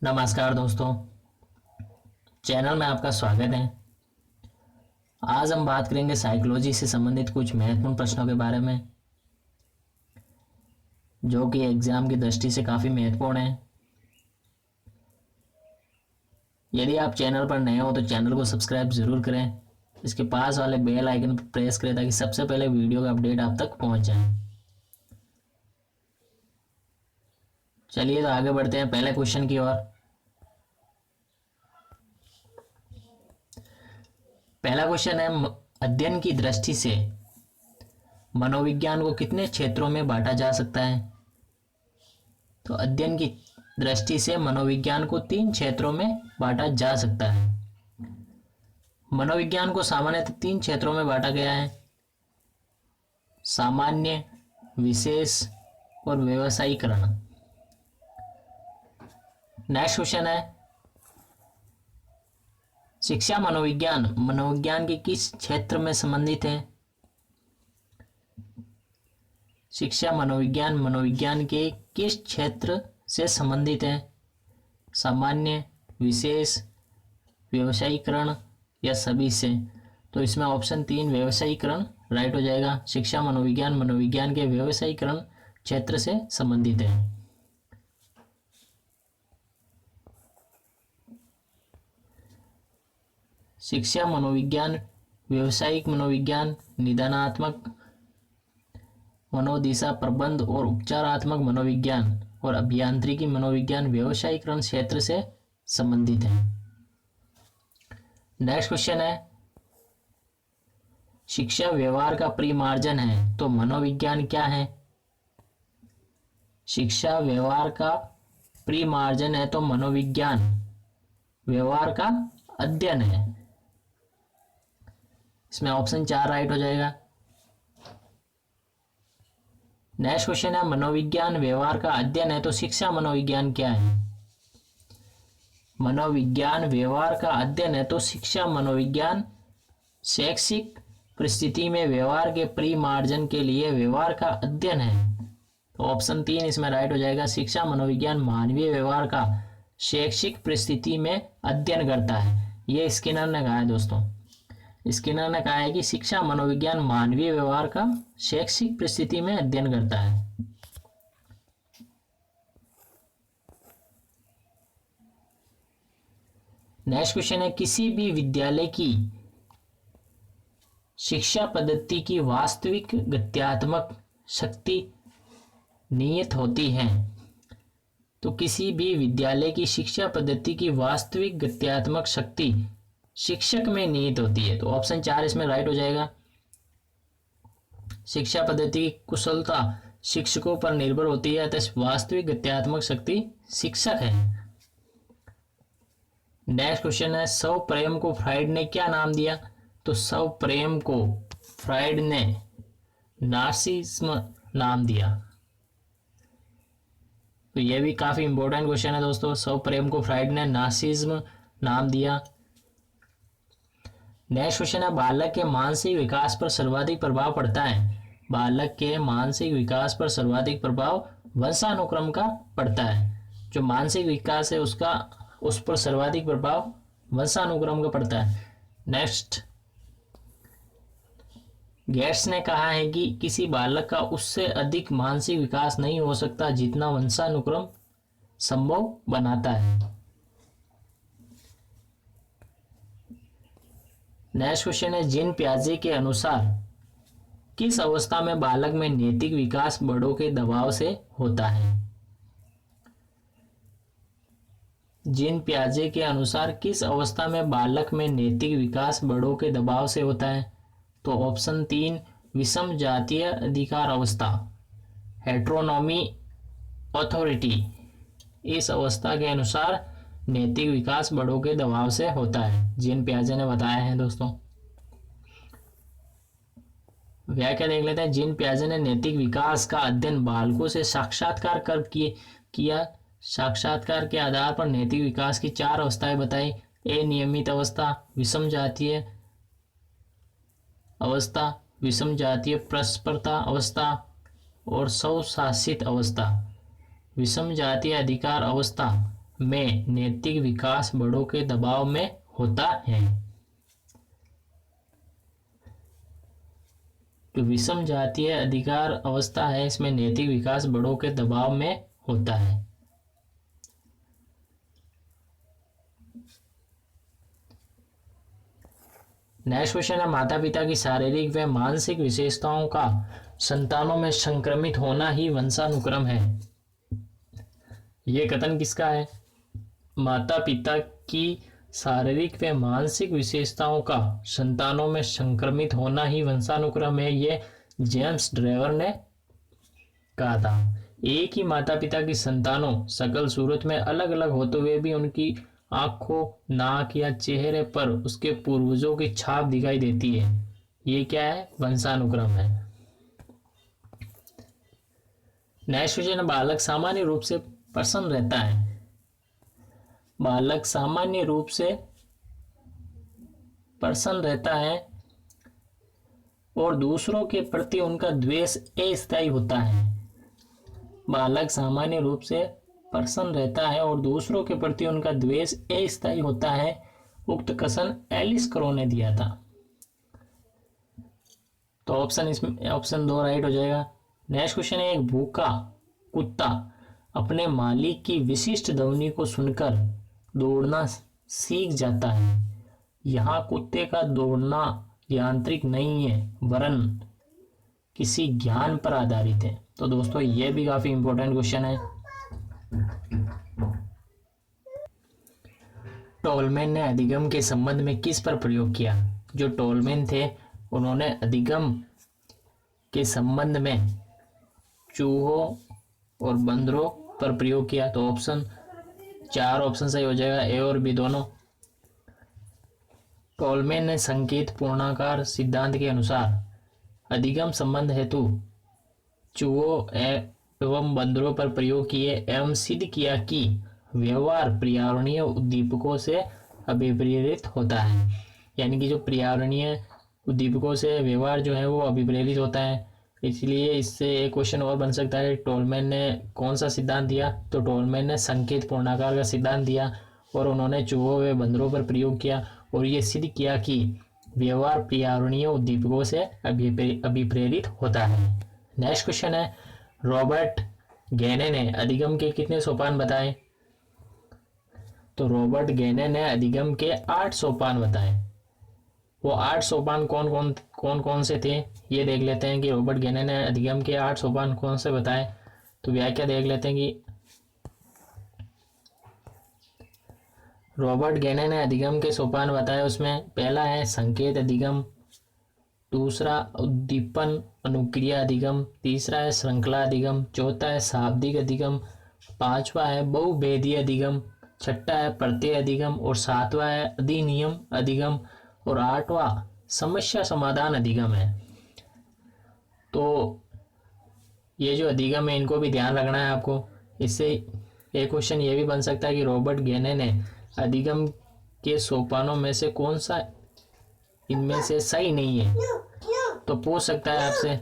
नमस्कार दोस्तों, चैनल में आपका स्वागत है। आज हम बात करेंगे साइकोलॉजी से संबंधित कुछ महत्वपूर्ण प्रश्नों के बारे में, जो कि एग्जाम की दृष्टि से काफ़ी महत्वपूर्ण है। यदि आप चैनल पर नए हो तो चैनल को सब्सक्राइब जरूर करें। इसके पास वाले बेल आइकन पर प्रेस करें ताकि सबसे पहले वीडियो का अपडेट आप तक पहुंच जाए। चलिए तो आगे बढ़ते हैं पहले क्वेश्चन की ओर। पहला क्वेश्चन है, अध्ययन की दृष्टि से मनोविज्ञान को कितने क्षेत्रों में बांटा जा सकता है? तो अध्ययन की दृष्टि से मनोविज्ञान को 3 क्षेत्रों में बांटा जा सकता है। मनोविज्ञान को सामान्यतः 3 क्षेत्रों में बांटा गया है: सामान्य, विशेष और व्यवसायीकरण। नेक्स्ट क्वेश्चन है, शिक्षा मनोविज्ञान मनोविज्ञान के किस क्षेत्र में संबंधित है? शिक्षा मनोविज्ञान मनोविज्ञान के किस क्षेत्र से संबंधित है? सामान्य, विशेष, व्यवसायीकरण या सभी से? तो इसमें ऑप्शन 3 व्यवसायीकरण राइट हो जाएगा। शिक्षा मनोविज्ञान मनोविज्ञान के व्यवसायीकरण क्षेत्र से संबंधित है। शिक्षा मनोविज्ञान, व्यवसायिक मनोविज्ञान, निदानात्मक मनोदिशा प्रबंध और उपचारात्मक मनोविज्ञान और अभियांत्रिकी मनोविज्ञान व्यवसायीकरण क्षेत्र से संबंधित है। नेक्स्ट क्वेश्चन है, शिक्षा व्यवहार का परिमार्जन है तो मनोविज्ञान क्या है? शिक्षा व्यवहार का परिमार्जन है तो मनोविज्ञान व्यवहार का अध्ययन है। इसमें ऑप्शन 4 राइट हो जाएगा। नेक्स्ट क्वेश्चन है, मनोविज्ञान व्यवहार का अध्ययन है तो शिक्षा मनोविज्ञान क्या है? मनोविज्ञान व्यवहार का अध्ययन है तो शिक्षा मनोविज्ञान शैक्षिक परिस्थिति में व्यवहार के परिमार्जन के लिए व्यवहार का अध्ययन है। तो ऑप्शन 3 इसमें राइट हो जाएगा। शिक्षा मनोविज्ञान मानवीय व्यवहार का शैक्षिक परिस्थिति में अध्ययन करता है। ये स्किनर ने कहा है दोस्तों। स्किनर ने कहा है कि शिक्षा मनोविज्ञान मानवीय व्यवहार का शैक्षिक परिस्थिति में अध्ययन करता है। नेक्स्ट क्वेश्चन है, किसी भी विद्यालय की शिक्षा पद्धति की वास्तविक गत्यात्मक शक्ति नियत होती है। तो किसी भी विद्यालय की शिक्षा पद्धति की वास्तविक गत्यात्मक शक्ति शिक्षक में निहित होती है। तो ऑप्शन 4 इसमें राइट हो जाएगा। शिक्षा पद्धति की कुशलता शिक्षकों पर निर्भर होती है, अतः वास्तविक गत्यात्मक शक्ति शिक्षक है। नेक्स्ट क्वेश्चन है, स्व प्रेम को फ्राइड ने क्या नाम दिया? तो स्व प्रेम को फ्राइड ने नार्सिसिज्म नाम दिया। तो यह भी काफी इंपॉर्टेंट क्वेश्चन है दोस्तों। स्व प्रेम को फ्राइड ने नार्सिसिज्म नाम दिया। नेक्स्ट क्वेश्चन है, बालक के मानसिक विकास पर सर्वाधिक प्रभाव पड़ता है। बालक के मानसिक विकास पर सर्वाधिक प्रभाव वंशानुक्रम का पड़ता है। जो मानसिक विकास है उसका उस पर सर्वाधिक प्रभाव वंशानुक्रम का पड़ता है। नेक्स्ट, गेट्स ने कहा है कि किसी बालक का उससे अधिक मानसिक विकास नहीं हो सकता जितना वंशानुक्रम संभव बनाता है। नेक्स्ट क्वेश्चन है, जीन पियाजे के अनुसार किस अवस्था में बालक में नैतिक विकास बड़ों के दबाव से होता है? जीन पियाजे के अनुसार किस अवस्था में बालक में नैतिक विकास बड़ों के दबाव से होता है? तो ऑप्शन 3 विषम जातीय अधिकार अवस्था, हेट्रोनॉमी ऑथोरिटी, इस अवस्था के अनुसार नैतिक विकास बड़ों के दबाव से होता है। जीन पियाजे ने बताया है दोस्तों। व्याख्या देख लेते हैं। जीन पियाजे ने नैतिक विकास का अध्ययन बालकों से साक्षात्कार कर किया। साक्षात्कार के आधार पर नैतिक विकास की 4 अवस्थाएं बताई। अनियमित अवस्था, विषम जातीय अवस्था, विषम जातीय परस्परता अवस्था और स्वशासित अवस्था। विषम जातीय अधिकार अवस्था में नैतिक विकास बड़ों के दबाव में होता है। जो विषम जातीय अधिकार अवस्था है, इसमें नैतिक विकास बड़ों के दबाव में होता है। नेक्स्ट क्वेश्चन है, माता पिता की शारीरिक व मानसिक विशेषताओं का संतानों में संक्रमित होना ही वंशानुक्रम है। यह कथन किसका है? माता पिता की शारीरिक व मानसिक विशेषताओं का संतानों में संक्रमित होना ही वंशानुक्रम है। ये जेम्स ड्रेवर ने कहा था। एक ही माता पिता की संतानों सकल सूरत में अलग अलग होते हुए भी उनकी आंखों, नाक या चेहरे पर उसके पूर्वजों की छाप दिखाई देती है। ये क्या है? वंशानुक्रम है। नेक्स्ट क्वेश्चन, बालक सामान्य रूप से प्रसन्न रहता है। बालक सामान्य रूप से प्रसन्न रहता है और दूसरों के प्रति उनका द्वेष अस्थायी होता है। बालक सामान्य रूप से प्रसन्न रहता है और दूसरों के प्रति उनका द्वेष अस्थायी होता है। उक्त कथन एलिस क्रो ने दिया था। तो ऑप्शन 2 राइट हो जाएगा। नेक्स्ट क्वेश्चन है, एक भूखा कुत्ता अपने मालिक की विशिष्ट ध्वनि को सुनकर दौड़ना सीख जाता है। यहाँ कुत्ते का दौड़ना यांत्रिक नहीं है वरन किसी ज्ञान पर आधारित है। तो दोस्तों ये भी काफी इंपॉर्टेंट क्वेश्चन है। टोलमैन ने अधिगम के संबंध में किस पर प्रयोग किया? जो टोलमैन थे उन्होंने अधिगम के संबंध में चूहों और बंदरों पर प्रयोग किया। तो 4 ऑप्शन सही हो जाएगा, ए और बी दोनों। टोलमैन ने संकेत पूर्णाकार सिद्धांत के अनुसार अधिगम संबंध हेतु चूहों एवं बंदरों पर प्रयोग किए एवं सिद्ध किया कि व्यवहार पर्यावरणीय उद्दीपकों से अभिप्रेरित होता है। यानी कि जो पर्यावरणीय उद्दीपकों से व्यवहार जो है वो अभिप्रेरित होता है। इसलिए इससे एक क्वेश्चन और बन सकता है, टोलमैन ने कौन सा सिद्धांत दिया? तो टोलमैन ने संकेत पूर्णाकार का सिद्धांत दिया और उन्होंने चूहों व बंदरों पर प्रयोग किया और ये सिद्ध किया कि व्यवहार पर्यावरणीय उद्दीपकों से अभिप्रेरित होता है। नेक्स्ट क्वेश्चन है, रॉबर्ट गेने ने अधिगम के कितने सोपान बताए? तो रॉबर्ट गेने ने अधिगम के 8 सोपान बताए। वो 8 सोपान कौन कौन से थे ये देख लेते हैं कि रॉबर्ट गेने ने अधिगम के 8 सोपान कौन से बताए। तो व्याख्या देख लेते हैं कि रॉबर्ट गेने ने अधिगम के सोपान बताए। उसमें पहला है संकेत अधिगम, दूसरा उद्दीपन अनुक्रिया अधिगम, तीसरा है श्रृंखला अधिगम, चौथा है शाब्दिक अधिगम, पांचवा है बहुभेदीय अधिगम, छठा है प्रत्यय अधिगम और सातवां है अधिनियम अधिगम और आठवां समस्या समाधान अधिगम है। तो ये जो अधिगम है इनको भी ध्यान रखना है आपको। इससे एक क्वेश्चन ये भी बन सकता है कि रॉबर्ट गेने ने अधिगम के सोपानों में से कौन सा इनमें से सही नहीं है, तो पूछ सकता है आपसे।